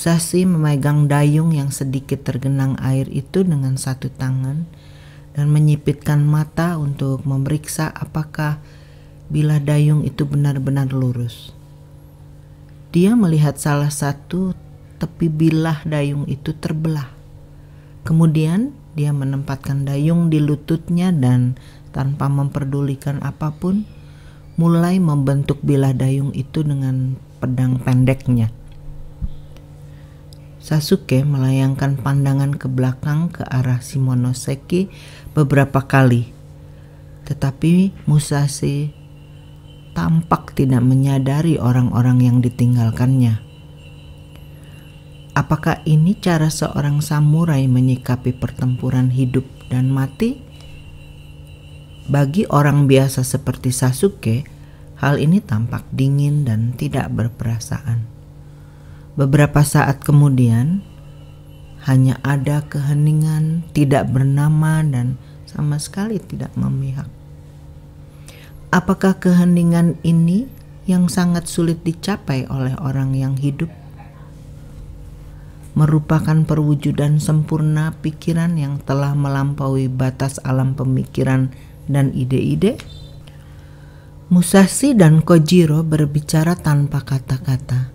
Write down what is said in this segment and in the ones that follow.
Musashi memegang dayung yang sedikit tergenang air itu dengan satu tangan dan menyipitkan mata untuk memeriksa apakah bilah dayung itu benar-benar lurus. Dia melihat salah satu tepi bilah dayung itu terbelah. Kemudian dia menempatkan dayung di lututnya dan tanpa memperdulikan apapun, mulai membentuk bilah dayung itu dengan pedang pendeknya. Sasuke melayangkan pandangan ke belakang ke arah Shimonoseki beberapa kali, tetapi Musashi tampak tidak menyadari orang-orang yang ditinggalkannya. Apakah ini cara seorang samurai menyikapi pertempuran hidup dan mati? Bagi orang biasa seperti Sasuke, hal ini tampak dingin dan tidak berperasaan. Beberapa saat kemudian, hanya ada keheningan tidak bernama dan sama sekali tidak memihak. Apakah keheningan ini yang sangat sulit dicapai oleh orang yang hidup? Merupakan perwujudan sempurna pikiran yang telah melampaui batas alam pemikiran dan ide-ide? Musashi dan Kojiro berbicara tanpa kata-kata.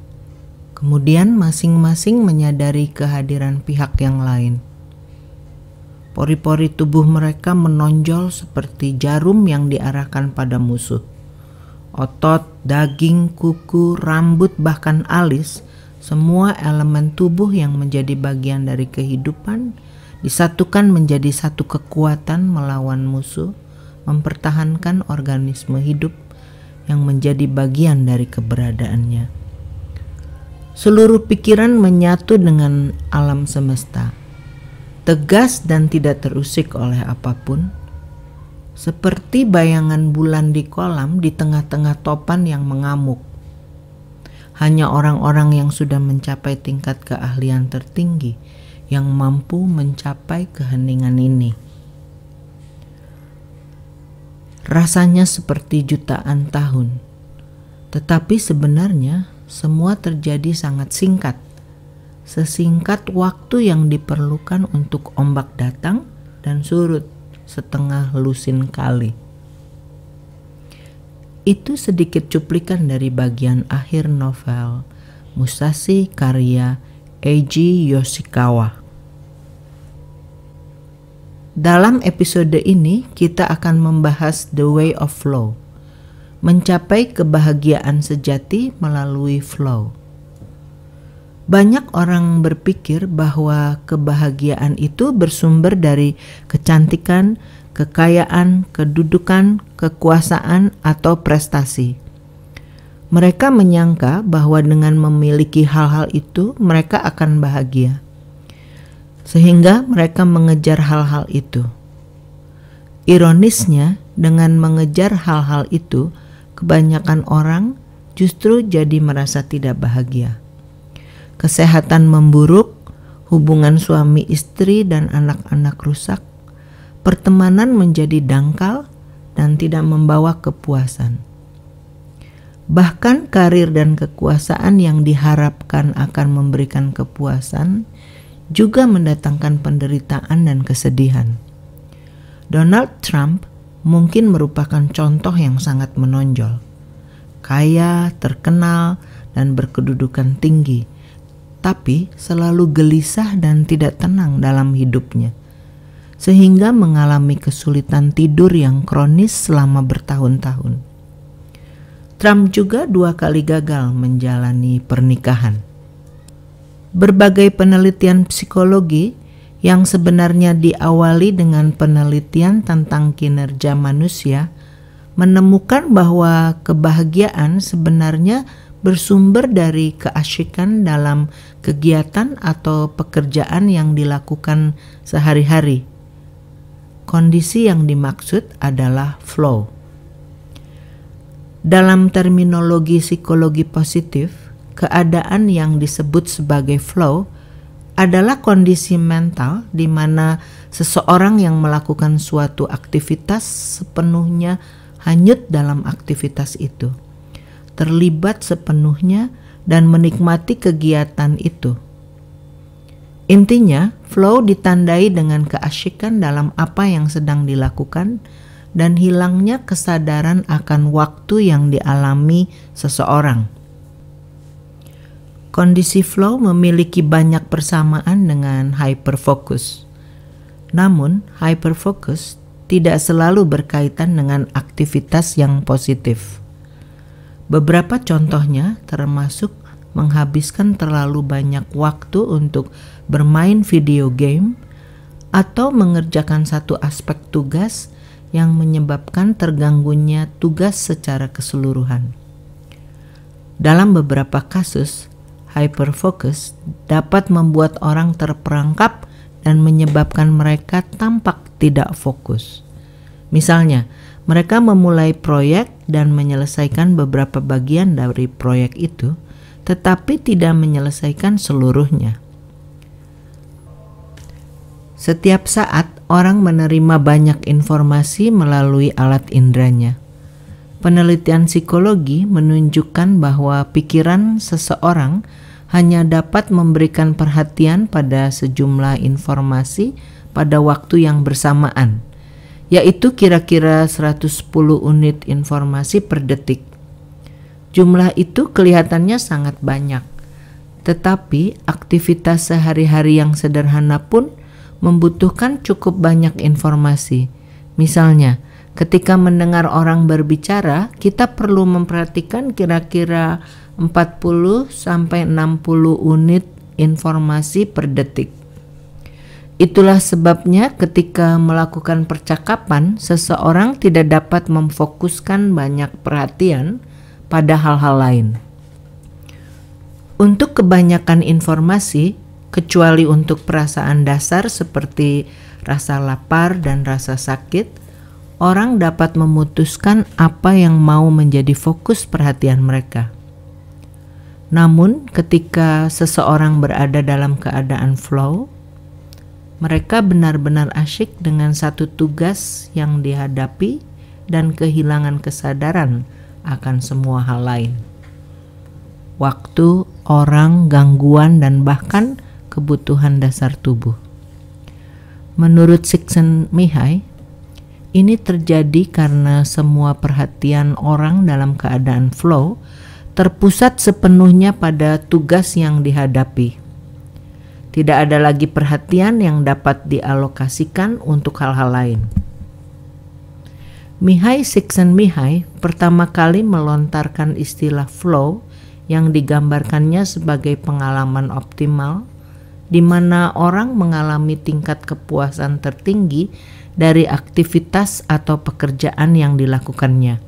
Kemudian masing-masing menyadari kehadiran pihak yang lain. Pori-pori tubuh mereka menonjol seperti jarum yang diarahkan pada musuh. Otot, daging, kuku, rambut, bahkan alis, semua elemen tubuh yang menjadi bagian dari kehidupan disatukan menjadi satu kekuatan melawan musuh, mempertahankan organisme hidup yang menjadi bagian dari keberadaannya. Seluruh pikiran menyatu dengan alam semesta, tegas dan tidak terusik oleh apapun, seperti bayangan bulan di kolam di tengah-tengah topan yang mengamuk. Hanya orang-orang yang sudah mencapai tingkat keahlian tertinggi yang mampu mencapai keheningan ini. Rasanya seperti jutaan tahun, tetapi sebenarnya semua terjadi sangat singkat, sesingkat waktu yang diperlukan untuk ombak datang dan surut setengah lusin kali. Itu sedikit cuplikan dari bagian akhir novel Musashi karya Eiji Yoshikawa. Dalam episode ini kita akan membahas The Way of Flow, mencapai kebahagiaan sejati melalui flow. Banyak orang berpikir bahwa kebahagiaan itu bersumber dari kecantikan, kekayaan, kedudukan, kekuasaan, atau prestasi. Mereka menyangka bahwa dengan memiliki hal-hal itu mereka akan bahagia, sehingga mereka mengejar hal-hal itu. Ironisnya, dengan mengejar hal-hal itu, kebanyakan orang justru jadi merasa tidak bahagia. Kesehatan memburuk, hubungan suami istri dan anak-anak rusak, pertemanan menjadi dangkal dan tidak membawa kepuasan. Bahkan karir dan kekuasaan yang diharapkan akan memberikan kepuasan juga mendatangkan penderitaan dan kesedihan. Donald Trump mungkin merupakan contoh yang sangat menonjol. Kaya, terkenal, dan berkedudukan tinggi, tapi selalu gelisah dan tidak tenang dalam hidupnya, sehingga mengalami kesulitan tidur yang kronis selama bertahun-tahun. Trump juga 2 kali gagal menjalani pernikahan. Berbagai penelitian psikologi yang sebenarnya diawali dengan penelitian tentang kinerja manusia menemukan bahwa kebahagiaan sebenarnya bersumber dari keasyikan dalam kegiatan atau pekerjaan yang dilakukan sehari-hari. Kondisi yang dimaksud adalah flow. Dalam terminologi psikologi positif, keadaan yang disebut sebagai flow adalah kondisi mental di mana seseorang yang melakukan suatu aktivitas sepenuhnya hanyut dalam aktivitas itu, terlibat sepenuhnya dan menikmati kegiatan itu Intinya, flow ditandai dengan keasyikan dalam apa yang sedang dilakukan dan hilangnya kesadaran akan waktu yang dialami seseorang. Kondisi flow memiliki banyak persamaan dengan hyperfocus. Namun, hyperfocus tidak selalu berkaitan dengan aktivitas yang positif. Beberapa contohnya termasuk menghabiskan terlalu banyak waktu untuk bermain video game atau mengerjakan satu aspek tugas yang menyebabkan terganggunya tugas secara keseluruhan. Dalam beberapa kasus, hyperfocus dapat membuat orang terperangkap dan menyebabkan mereka tampak tidak fokus. Misalnya, mereka memulai proyek dan menyelesaikan beberapa bagian dari proyek itu, tetapi tidak menyelesaikan seluruhnya. Setiap saat orang menerima banyak informasi melalui alat inderanya. Penelitian psikologi menunjukkan bahwa pikiran seseorang hanya dapat memberikan perhatian pada sejumlah informasi pada waktu yang bersamaan, yaitu kira-kira 110 unit informasi per detik. Jumlah itu kelihatannya sangat banyak, tetapi aktivitas sehari-hari yang sederhana pun membutuhkan cukup banyak informasi. Misalnya, ketika mendengar orang berbicara, kita perlu memperhatikan kira-kira 40-60 unit informasi per detik. Itulah sebabnya ketika melakukan percakapan, seseorang tidak dapat memfokuskan banyak perhatian pada hal-hal lain. Untuk kebanyakan informasi, kecuali untuk perasaan dasar seperti rasa lapar dan rasa sakit, orang dapat memutuskan apa yang mau menjadi fokus perhatian mereka. Namun, ketika seseorang berada dalam keadaan flow, mereka benar-benar asyik dengan satu tugas yang dihadapi dan kehilangan kesadaran akan semua hal lain. Waktu, orang, gangguan, dan bahkan kebutuhan dasar tubuh. Menurut Csikszentmihalyi, ini terjadi karena semua perhatian orang dalam keadaan flow terpusat sepenuhnya pada tugas yang dihadapi. Tidak ada lagi perhatian yang dapat dialokasikan untuk hal-hal lain. Csikszentmihalyi pertama kali melontarkan istilah flow yang digambarkannya sebagai pengalaman optimal, di mana orang mengalami tingkat kepuasan tertinggi dari aktivitas atau pekerjaan yang dilakukannya.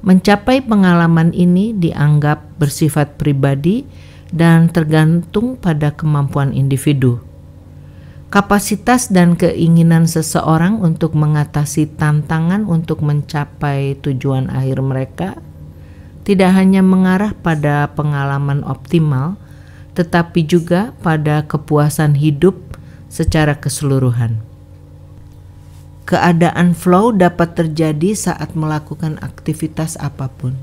Mencapai pengalaman ini dianggap bersifat pribadi dan tergantung pada kemampuan individu. Kapasitas dan keinginan seseorang untuk mengatasi tantangan untuk mencapai tujuan akhir mereka tidak hanya mengarah pada pengalaman optimal, tetapi juga pada kepuasan hidup secara keseluruhan. Keadaan flow dapat terjadi saat melakukan aktivitas apapun,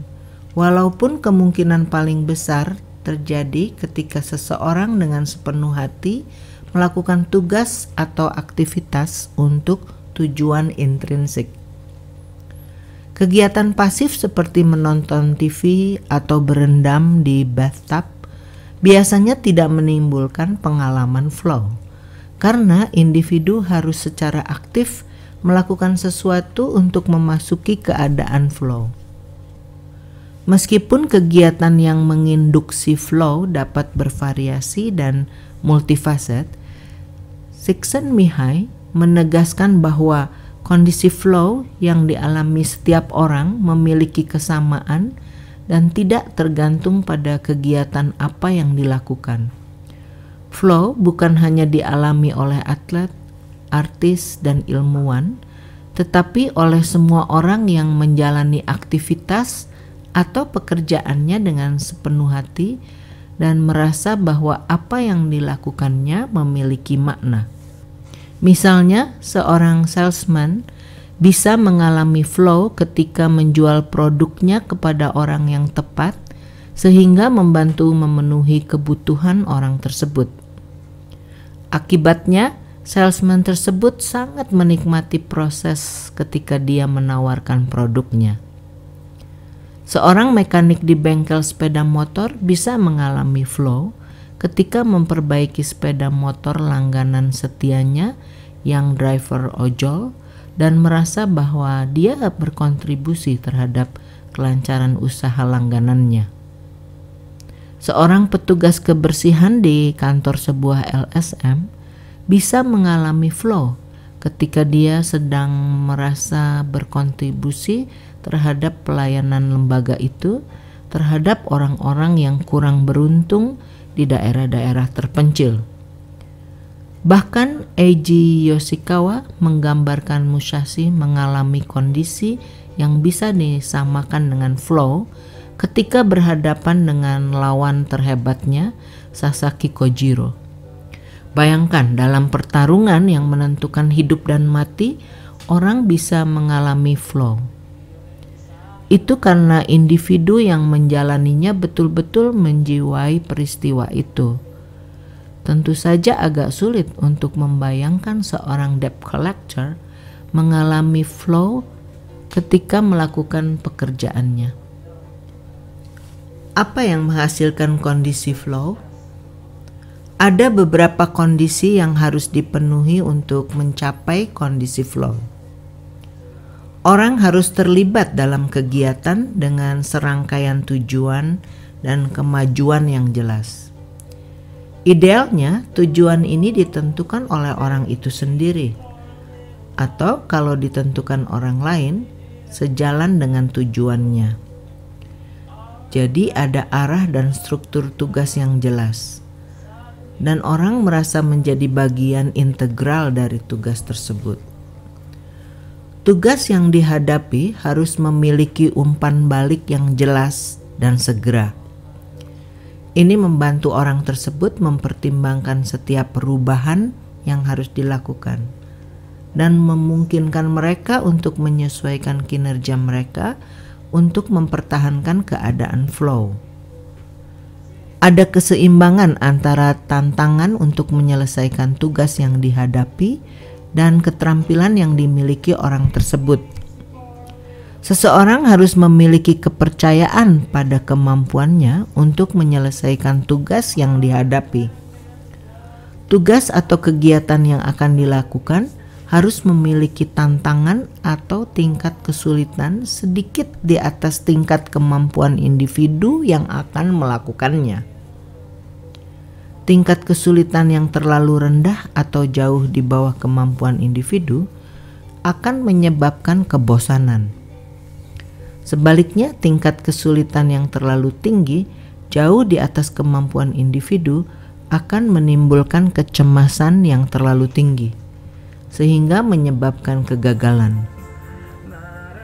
walaupun kemungkinan paling besar terjadi ketika seseorang dengan sepenuh hati melakukan tugas atau aktivitas untuk tujuan intrinsik. Kegiatan pasif seperti menonton TV atau berendam di bathtub biasanya tidak menimbulkan pengalaman flow, karena individu harus secara aktif melakukan sesuatu untuk memasuki keadaan flow. Meskipun kegiatan yang menginduksi flow dapat bervariasi dan multifaset, Csikszentmihalyi menegaskan bahwa kondisi flow yang dialami setiap orang memiliki kesamaan dan tidak tergantung pada kegiatan apa yang dilakukan. Flow bukan hanya dialami oleh atlet, artis, dan ilmuwan, tetapi oleh semua orang yang menjalani aktivitas atau pekerjaannya dengan sepenuh hati dan merasa bahwa apa yang dilakukannya memiliki makna. Misalnya, seorang salesman bisa mengalami flow ketika menjual produknya kepada orang yang tepat, sehingga membantu memenuhi kebutuhan orang tersebut. Akibatnya, salesman tersebut sangat menikmati proses ketika dia menawarkan produknya. Seorang mekanik di bengkel sepeda motor bisa mengalami flow ketika memperbaiki sepeda motor langganan setianya yang driver ojol dan merasa bahwa dia berkontribusi terhadap kelancaran usaha langganannya. Seorang petugas kebersihan di kantor sebuah LSM bisa mengalami flow ketika dia sedang merasa berkontribusi terhadap pelayanan lembaga itu terhadap orang-orang yang kurang beruntung di daerah-daerah terpencil. Bahkan Eiji Yoshikawa menggambarkan Musashi mengalami kondisi yang bisa disamakan dengan flow ketika berhadapan dengan lawan terhebatnya, Sasaki Kojiro. Bayangkan, dalam pertarungan yang menentukan hidup dan mati, orang bisa mengalami flow. Itu karena individu yang menjalaninya betul-betul menjiwai peristiwa itu. Tentu saja agak sulit untuk membayangkan seorang debt collector mengalami flow ketika melakukan pekerjaannya. Apa yang menghasilkan kondisi flow? Ada beberapa kondisi yang harus dipenuhi untuk mencapai kondisi flow. Orang harus terlibat dalam kegiatan dengan serangkaian tujuan dan kemajuan yang jelas. Idealnya, tujuan ini ditentukan oleh orang itu sendiri, atau kalau ditentukan orang lain, sejalan dengan tujuannya. Jadi ada arah dan struktur tugas yang jelas, dan orang merasa menjadi bagian integral dari tugas tersebut. Tugas yang dihadapi harus memiliki umpan balik yang jelas dan segera. Ini membantu orang tersebut mempertimbangkan setiap perubahan yang harus dilakukan dan memungkinkan mereka untuk menyesuaikan kinerja mereka untuk mempertahankan keadaan flow. Ada keseimbangan antara tantangan untuk menyelesaikan tugas yang dihadapi dan keterampilan yang dimiliki orang tersebut. Seseorang harus memiliki kepercayaan pada kemampuannya untuk menyelesaikan tugas yang dihadapi. Tugas atau kegiatan yang akan dilakukan harus memiliki tantangan atau tingkat kesulitan sedikit di atas tingkat kemampuan individu yang akan melakukannya. Tingkat kesulitan yang terlalu rendah atau jauh di bawah kemampuan individu akan menyebabkan kebosanan. Sebaliknya, tingkat kesulitan yang terlalu tinggi, jauh di atas kemampuan individu, akan menimbulkan kecemasan yang terlalu tinggi, sehingga menyebabkan kegagalan.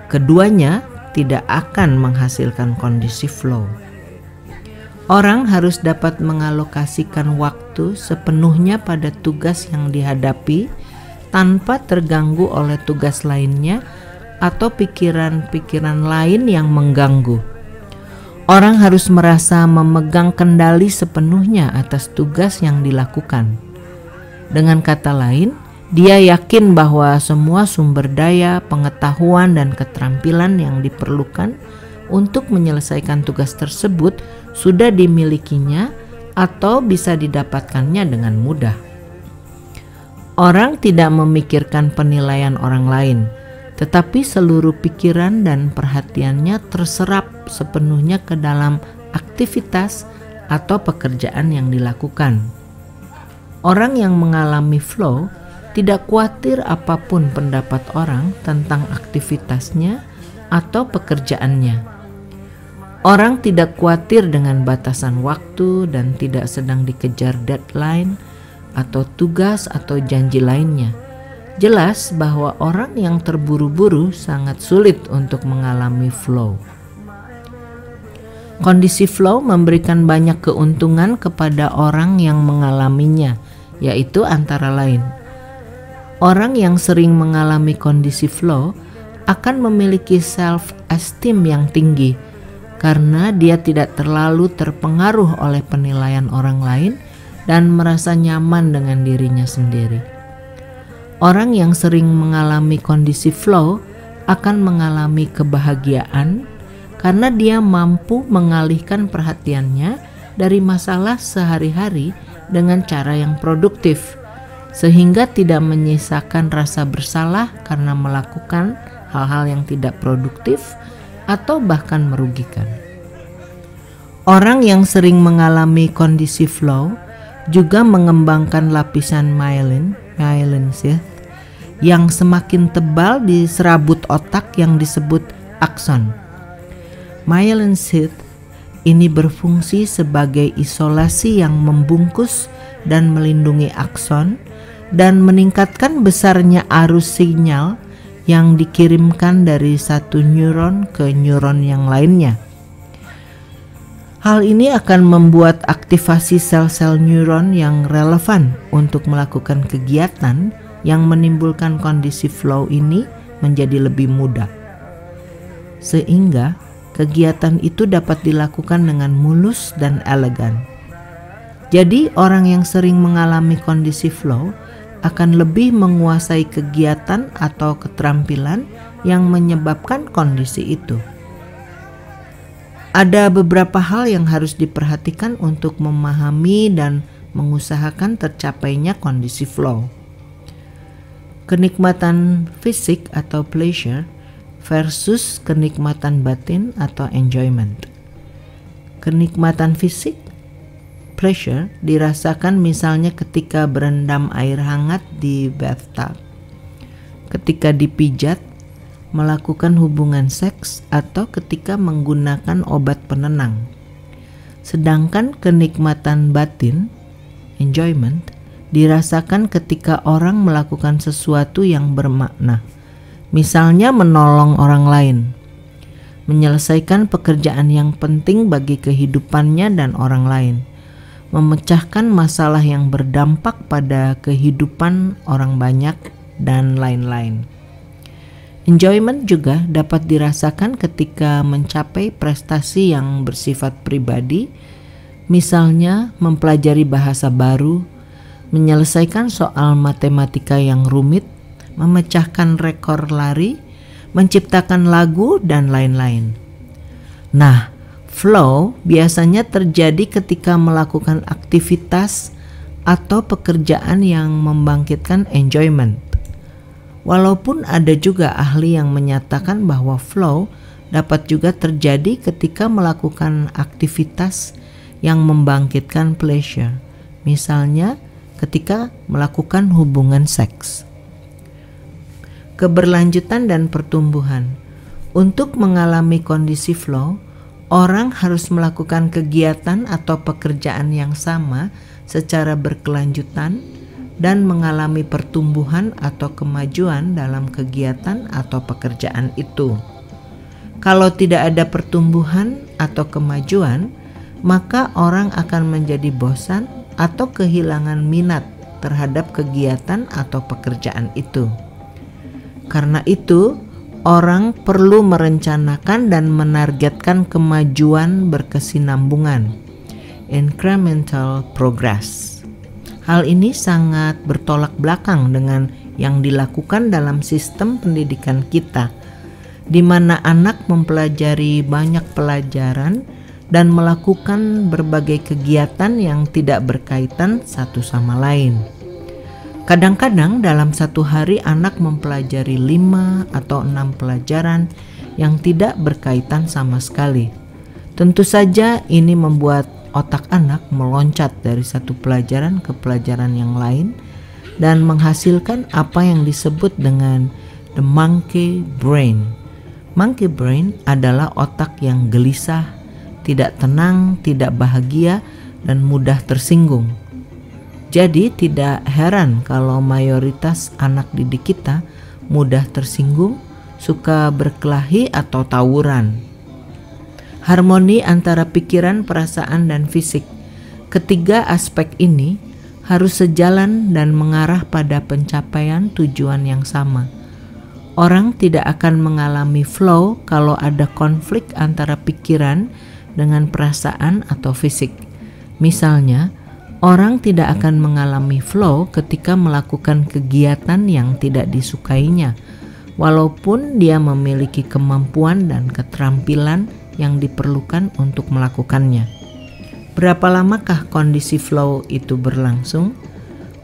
Keduanya tidak akan menghasilkan kondisi flow. Orang harus dapat mengalokasikan waktu sepenuhnya pada tugas yang dihadapi tanpa terganggu oleh tugas lainnya atau pikiran-pikiran lain yang mengganggu. Orang harus merasa memegang kendali sepenuhnya atas tugas yang dilakukan. Dengan kata lain, dia yakin bahwa semua sumber daya, pengetahuan, dan keterampilan yang diperlukan untuk menyelesaikan tugas tersebut sudah dimilikinya atau bisa didapatkannya dengan mudah. Orang tidak memikirkan penilaian orang lain, tetapi seluruh pikiran dan perhatiannya terserap sepenuhnya ke dalam aktivitas atau pekerjaan yang dilakukan. Orang yang mengalami flow tidak khawatir apapun pendapat orang tentang aktivitasnya atau pekerjaannya. Orang tidak khawatir dengan batasan waktu dan tidak sedang dikejar deadline atau tugas atau janji lainnya. Jelas bahwa orang yang terburu-buru sangat sulit untuk mengalami flow. Kondisi flow memberikan banyak keuntungan kepada orang yang mengalaminya, yaitu antara lain: orang yang sering mengalami kondisi flow akan memiliki self-esteem yang tinggi karena dia tidak terlalu terpengaruh oleh penilaian orang lain dan merasa nyaman dengan dirinya sendiri. Orang yang sering mengalami kondisi flow akan mengalami kebahagiaan karena dia mampu mengalihkan perhatiannya dari masalah sehari-hari dengan cara yang produktif, sehingga tidak menyisakan rasa bersalah karena melakukan hal-hal yang tidak produktif atau bahkan merugikan. Orang yang sering mengalami kondisi flow juga mengembangkan lapisan myelin sheath yang semakin tebal di serabut otak yang disebut akson. Myelin sheath ini berfungsi sebagai isolasi yang membungkus dan melindungi akson dan meningkatkan besarnya arus sinyal yang dikirimkan dari satu neuron ke neuron yang lainnya. Hal ini akan membuat aktivasi sel-sel neuron yang relevan untuk melakukan kegiatan yang menimbulkan kondisi flow ini menjadi lebih mudah. Sehingga kegiatan itu dapat dilakukan dengan mulus dan elegan. Jadi orang yang sering mengalami kondisi flow akan lebih menguasai kegiatan atau keterampilan yang menyebabkan kondisi itu. Ada beberapa hal yang harus diperhatikan untuk memahami dan mengusahakan tercapainya kondisi flow. Kenikmatan fisik atau pleasure versus kenikmatan batin atau enjoyment. Kenikmatan fisik, pleasure, dirasakan misalnya ketika berendam air hangat di bathtub, ketika dipijat, melakukan hubungan seks, atau ketika menggunakan obat penenang. Sedangkan kenikmatan batin, enjoyment, dirasakan ketika orang melakukan sesuatu yang bermakna, misalnya menolong orang lain, menyelesaikan pekerjaan yang penting bagi kehidupannya dan orang lain, memecahkan masalah yang berdampak pada kehidupan orang banyak, dan lain-lain. Enjoyment juga dapat dirasakan ketika mencapai prestasi yang bersifat pribadi, misalnya mempelajari bahasa baru, menyelesaikan soal matematika yang rumit, memecahkan rekor lari, menciptakan lagu, dan lain-lain. Nah, flow biasanya terjadi ketika melakukan aktivitas atau pekerjaan yang membangkitkan enjoyment. Walaupun ada juga ahli yang menyatakan bahwa flow dapat juga terjadi ketika melakukan aktivitas yang membangkitkan pleasure, misalnya ketika melakukan hubungan seks. Keberlanjutan dan pertumbuhan. Untuk mengalami kondisi flow, orang harus melakukan kegiatan atau pekerjaan yang sama secara berkelanjutan dan mengalami pertumbuhan atau kemajuan dalam kegiatan atau pekerjaan itu. Kalau tidak ada pertumbuhan atau kemajuan, maka orang akan menjadi bosan atau kehilangan minat terhadap kegiatan atau pekerjaan itu. Karena itu, orang perlu merencanakan dan menargetkan kemajuan berkesinambungan, incremental progress. Hal ini sangat bertolak belakang dengan yang dilakukan dalam sistem pendidikan kita, di mana anak mempelajari banyak pelajaran dan melakukan berbagai kegiatan yang tidak berkaitan satu sama lain. Kadang-kadang dalam satu hari anak mempelajari 5 atau 6 pelajaran yang tidak berkaitan sama sekali. Tentu saja ini membuat otak anak meloncat dari satu pelajaran ke pelajaran yang lain dan menghasilkan apa yang disebut dengan the monkey brain. Monkey brain adalah otak yang gelisah, tidak tenang, tidak bahagia, dan mudah tersinggung. Jadi tidak heran kalau mayoritas anak didik kita mudah tersinggung, suka berkelahi atau tawuran. Harmoni antara pikiran, perasaan, dan fisik. Ketiga aspek ini harus sejalan dan mengarah pada pencapaian tujuan yang sama. Orang tidak akan mengalami flow kalau ada konflik antara pikiran dengan perasaan atau fisik. Misalnya, Orang tidak akan mengalami flow ketika melakukan kegiatan yang tidak disukainya, walaupun dia memiliki kemampuan dan keterampilan yang diperlukan untuk melakukannya. Berapa lamakah kondisi flow itu berlangsung?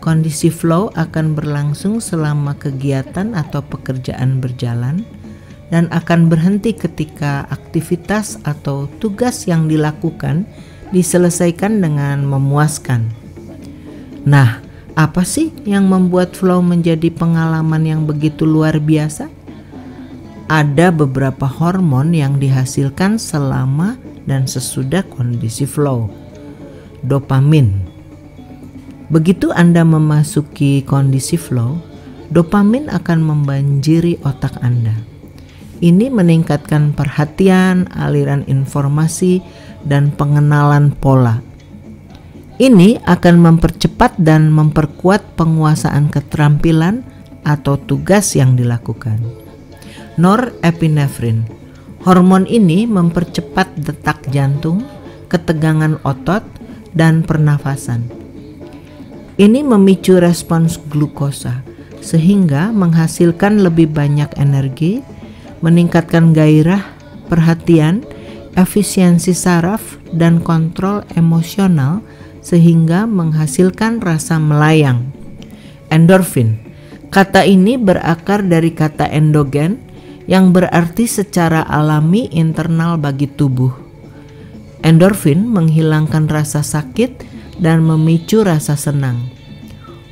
Kondisi flow akan berlangsung selama kegiatan atau pekerjaan berjalan dan akan berhenti ketika aktivitas atau tugas yang dilakukan diselesaikan dengan memuaskan. Nah, apa sih yang membuat flow menjadi pengalaman yang begitu luar biasa? Ada beberapa hormon yang dihasilkan selama dan sesudah kondisi flow. Dopamin. Begitu Anda memasuki kondisi flow, dopamin akan membanjiri otak Anda. Ini meningkatkan perhatian, aliran informasi, dan pengenalan pola. Ini akan mempercepat dan memperkuat penguasaan keterampilan atau tugas yang dilakukan. Norepinefrin. Hormon ini mempercepat detak jantung, ketegangan otot, dan pernafasan. Ini memicu respons glukosa sehingga menghasilkan lebih banyak energi, meningkatkan gairah, perhatian, efisiensi saraf, dan kontrol emosional sehingga menghasilkan rasa melayang. Endorfin. Kata ini berakar dari kata endogen yang berarti secara alami internal bagi tubuh. Endorfin menghilangkan rasa sakit dan memicu rasa senang.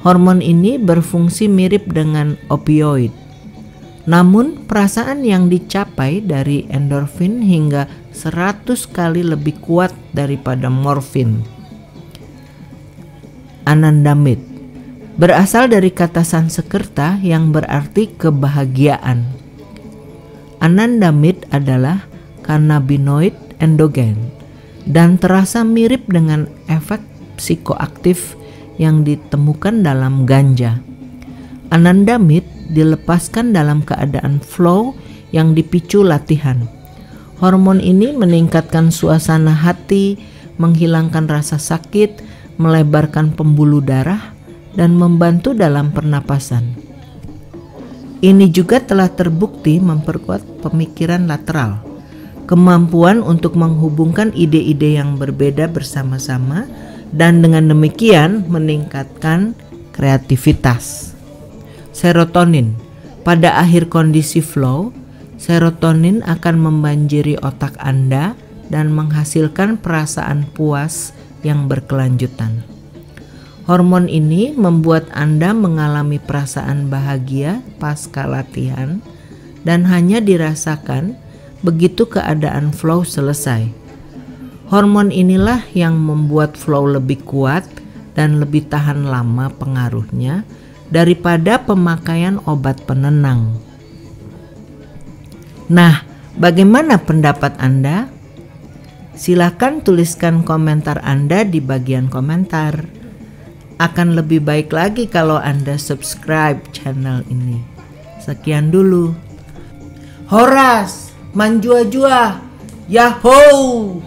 Hormon ini berfungsi mirip dengan opioid. Namun perasaan yang dicapai dari endorfin hingga 100 kali lebih kuat daripada morfin. Anandamide berasal dari kata Sanskerta yang berarti kebahagiaan. Anandamide adalah cannabinoid endogen dan terasa mirip dengan efek psikoaktif yang ditemukan dalam ganja. Anandamide dilepaskan dalam keadaan flow yang dipicu latihan. Hormon ini meningkatkan suasana hati, menghilangkan rasa sakit, melebarkan pembuluh darah, dan membantu dalam pernapasan. Ini juga telah terbukti memperkuat pemikiran lateral, kemampuan untuk menghubungkan ide-ide yang berbeda bersama-sama, dan dengan demikian meningkatkan kreativitas. Serotonin. Pada akhir kondisi flow, serotonin akan membanjiri otak Anda dan menghasilkan perasaan puas yang berkelanjutan. Hormon ini membuat Anda mengalami perasaan bahagia pasca latihan dan hanya dirasakan begitu keadaan flow selesai. Hormon inilah yang membuat flow lebih kuat dan lebih tahan lama pengaruhnya daripada pemakaian obat penenang. Nah, bagaimana pendapat Anda? Silakan tuliskan komentar Anda di bagian komentar. Akan lebih baik lagi kalau Anda subscribe channel ini. Sekian dulu. Horas, manjua-jua, yahoo!